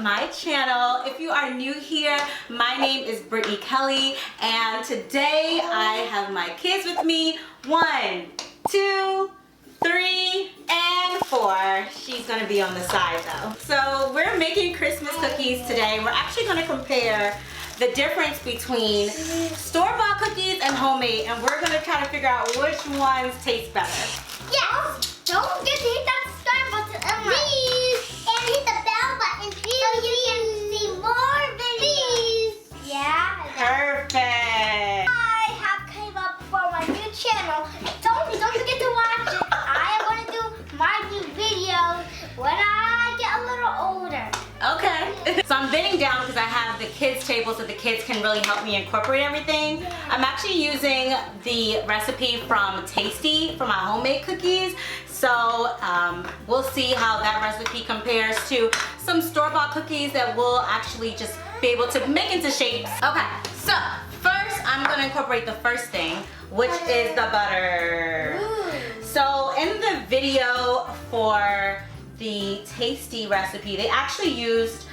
my channel. If you are new here, my name is Brittany Kelly, and today I have my kids with me. 1, 2, 3, and 4. She's gonna be on the side though. So we're making Christmas cookies today. We're actually gonna compare the difference between store-bought cookies and homemade, and we're gonna try to figure out which ones taste better. Yes! Don't forget to hit that subscribe button please! And hit the bell button please so you can see more videos. Yeah? Perfect! I have came up for my new channel. Don't forget to watch it. I am going to do my new videos when I get a little older. Okay. So I'm bending down because I have the kids table so the kids can really help me incorporate everything. I'm actually using the recipe from Tasty for my homemade cookies. So we'll see how that recipe compares to some store-bought cookies that we'll actually just be able to make into shapes. Okay, so first I'm going to incorporate the first thing, which is the butter. So in the video for the Tasty recipe, they actually used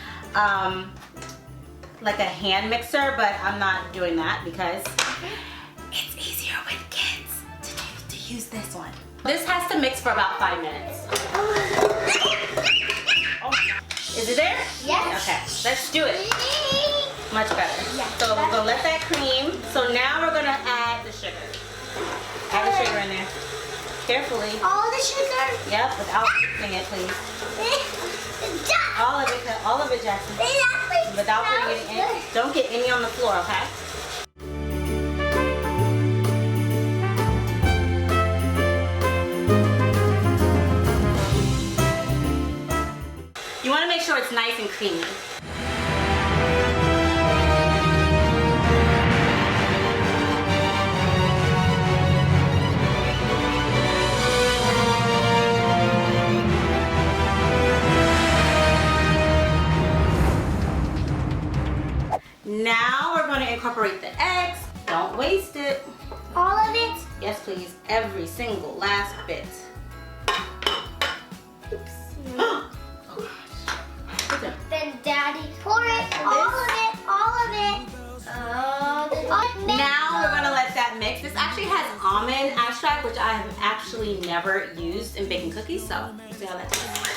like a hand mixer, but I'm not doing that because it's easier with kids to use this one. This has to mix for about 5 minutes. Is it there? Yes. Okay, let's do it. Much better. Yes. So we're gonna let that cream. So now we're gonna add the sugar. Add the sugar in there. Carefully. All the sugar? Yep, without mixing it, please. All of it, Jackson. Without putting it in. Don't get any on the floor, okay? You want to make sure it's nice and creamy. Now we're going to incorporate the eggs. Don't waste it. All of it? Yes, please. Every single last bit. Oops. Oh gosh. Then Daddy, pour it. All of it. All of it. Now we're going to let that mix. This actually has almond extract, which I have actually never used in baking cookies. So let's see how that tastes.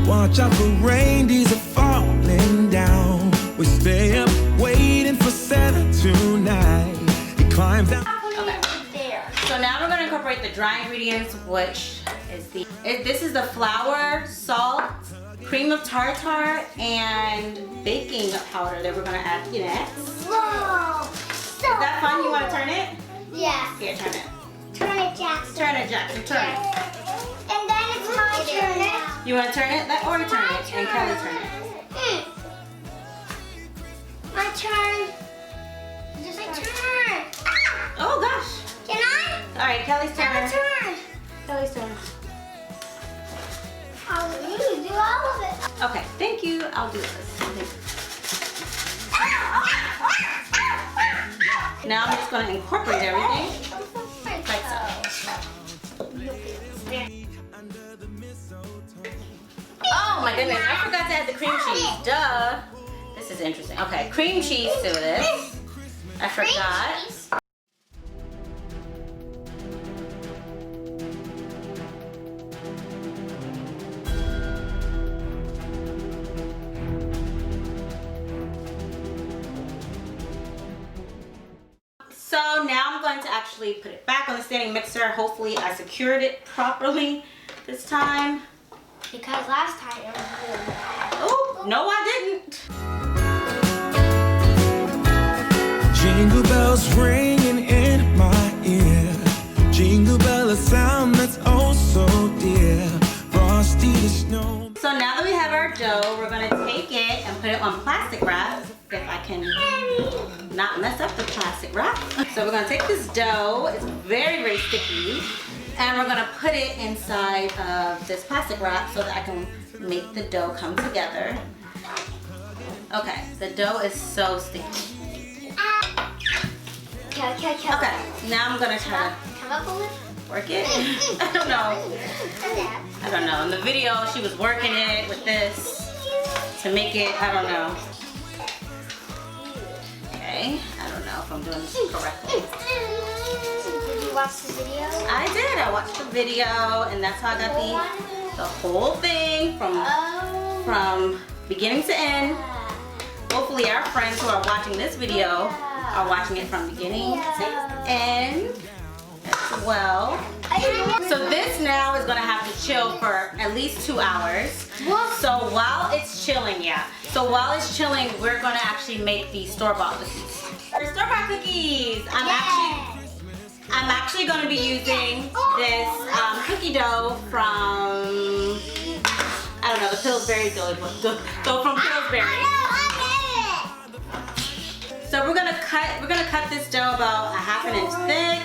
Watch out for reindeers are falling down. We stay up waiting for Santa tonight. He climbs down. Okay. So now we're going to incorporate the dry ingredients, which is this is the flour, salt, cream of tartar, and baking powder that we're going to add next. Whoa! Is that fun? You want to turn it? Yes. Here, turn it. Turn it, Jackson. Turn it, Jackson. Turn it. And then it's my turn. You want to turn it? Let Ori turn it, and Kelly turn it. My turn. Just my turn. Oh gosh. Can I? All right, Kelly's turn. My turn. Kelly's turn. I'll do all of it. Okay, thank you. I'll do this. Now I'm just going to incorporate everything like so. Oh my goodness, I forgot to add the cream cheese. Duh. This is interesting. Okay, cream cheese to this. I forgot. So now I'm going to actually put it back on the standing mixer. Hopefully I secured it properly this time. Because last time it was really bad. Oh, no I didn't. Jingle bells ringing in my ear. Jingle bell, a sound that's oh so dear. Frosty the snow. So now that we have our dough, we're going to take it and put it on plastic wrap. If I can not mess up the plastic wrap. So we're going to take this dough. It's very, very sticky. And we're going to put it inside of this plastic wrap so that I can make the dough come together. Okay, the dough is so sticky. Okay, now I'm going to try to Come up a little. work it. I don't know. In the video, she was working it with this. to make it, I don't know. Okay, I don't know if I'm doing this correctly. Did you watch the video? I did. I watched the video, and that's how I got the whole thing from beginning to end. Hopefully, our friends who are watching this video are watching it from beginning to end as well. So this now is gonna have to chill for at least 2 hours. So while it's chilling, So while it's chilling, we're gonna actually make the store-bought cookies. For store-bought cookies, I'm actually gonna be using this cookie dough from, I don't know, the Pillsbury dough from Pillsbury. So we're gonna cut this dough about a ½ inch thick.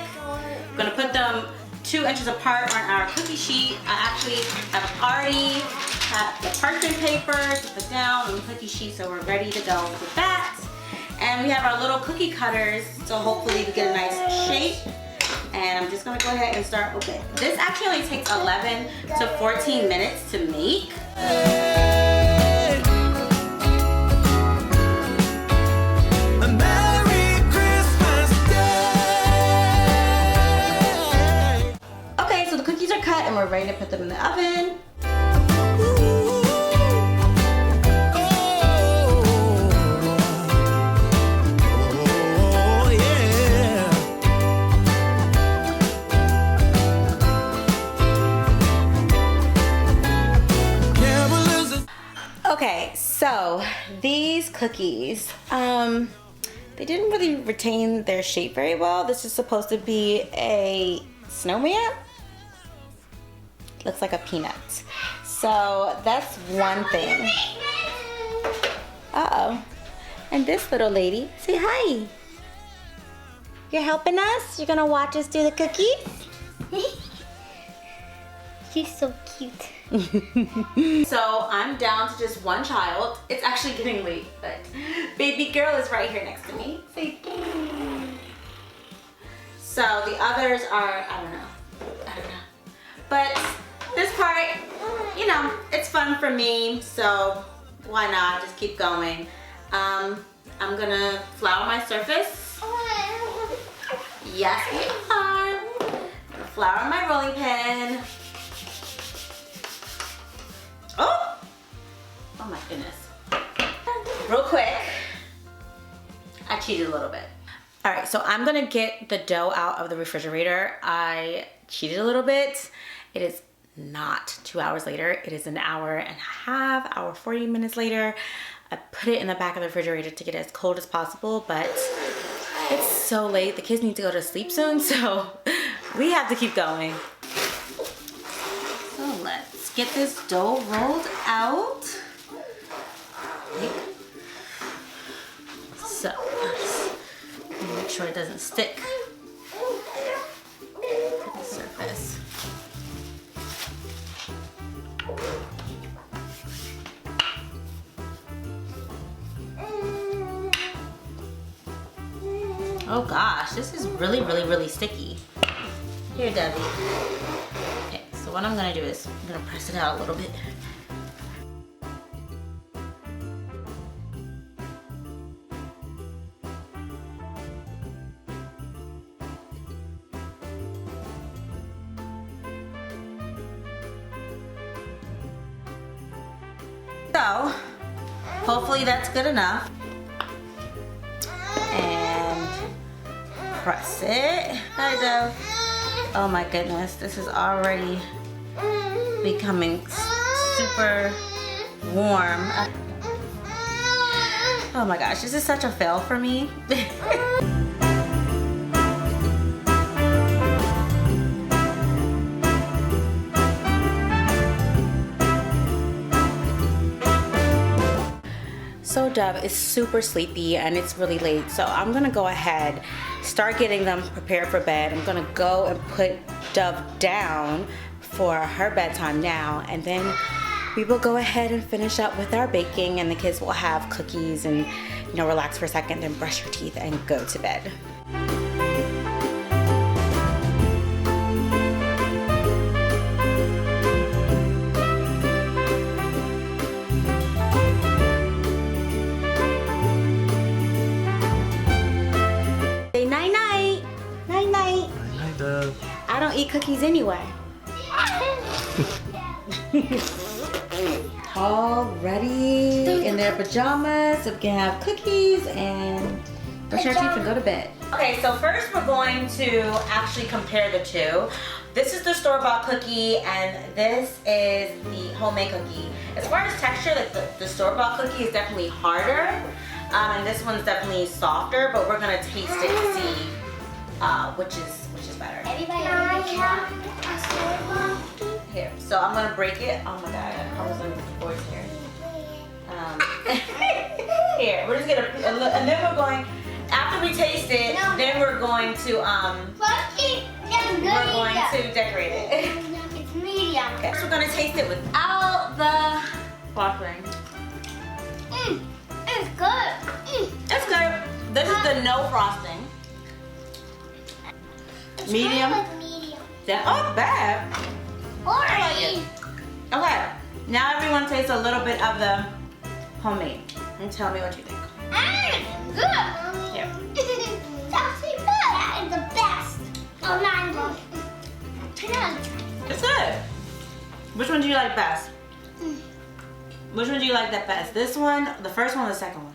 We're gonna put them 2 inches apart on our cookie sheet. I actually have already had the parchment paper to put down on the cookie sheet, so we're ready to go with that. And we have our little cookie cutters, so hopefully we get a nice shape. And I'm just gonna go ahead and start opening. This actually only takes 11 to 14 minutes to make. Okay, so the cookies are cut and we're ready to put them in the oven. Okay, so these cookies, they didn't really retain their shape very well. This is supposed to be a snowman. Looks like a peanut. So that's one thing. Uh-oh. And this little lady, say hi. You're helping us? You're gonna watch us do the cookies? She's so cute. So I'm down to just one child. It's actually getting late, but baby girl is right here next to me. Say so the others are, I don't know. But this part, you know, it's fun for me, so why not just keep going. I'm gonna flour my surface. Yes, we are. Flour my rolling pin. Oh my goodness. Real quick, I cheated a little bit. All right, so I'm gonna get the dough out of the refrigerator. I cheated a little bit. It is not 2 hours later. It is an hour and a half, hour 40 minutes later. I put it in the back of the refrigerator to get it as cold as possible, but it's so late. The kids need to go to sleep soon, so we have to keep going. So let's get this dough rolled out. So, make sure it doesn't stick to the surface. Oh gosh, this is really, really, really sticky. Here, Debbie. Okay, so what I'm gonna do is I'm gonna press it out a little bit. So, hopefully that's good enough. And press it. Hi, Dove. Oh my goodness, this is already becoming super warm. Oh my gosh, this is such a fail for me. So Dove is super sleepy and it's really late, so I'm gonna go ahead, start getting them prepared for bed. I'm gonna go and put Dove down for her bedtime now, and then we will go ahead and finish up with our baking, and the kids will have cookies and, you know, relax for a second, then brush your teeth and go to bed. eat cookies anyway. All ready in their pajamas, so we can have cookies and brush our teeth and go to bed. Okay, so first we're going to actually compare the two. This is the store-bought cookie and this is the homemade cookie. As far as texture, like the store-bought cookie is definitely harder, and this one's definitely softer. But we're gonna taste it to see which is better. Here, so I'm gonna break it. Oh my god, I was on the boards here. Here, we're just gonna, and then we're going. After we taste it, then we're going to decorate it. It's medium. Okay, so we're gonna taste it without the frosting. It's good. It's good. This is the no frosting. Medium. Medium. Oh, bad. I like it. Okay, now everyone taste a little bit of the homemade and tell me what you think. Good. Here. It's actually good. That is the best. Oh, not good. It's good. Which one do you like best? Which one do you like the best? This one, the first one, or the second one?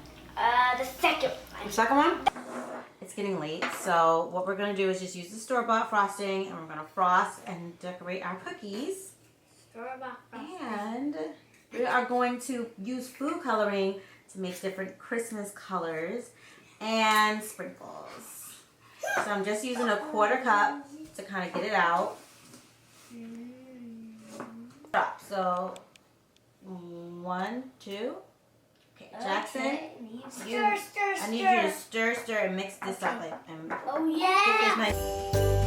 The second one. The second one? It's getting late, so what we're gonna do is just use the store-bought frosting, and we're gonna frost and decorate our cookies. Store-bought frosting. And we are going to use food coloring to make different Christmas colors and sprinkles. So I'm just using a 1/4 cup to kind of get it out. So 1, 2. Okay, Jackson. I need you to stir and mix this up and Oh get yeah. this nice.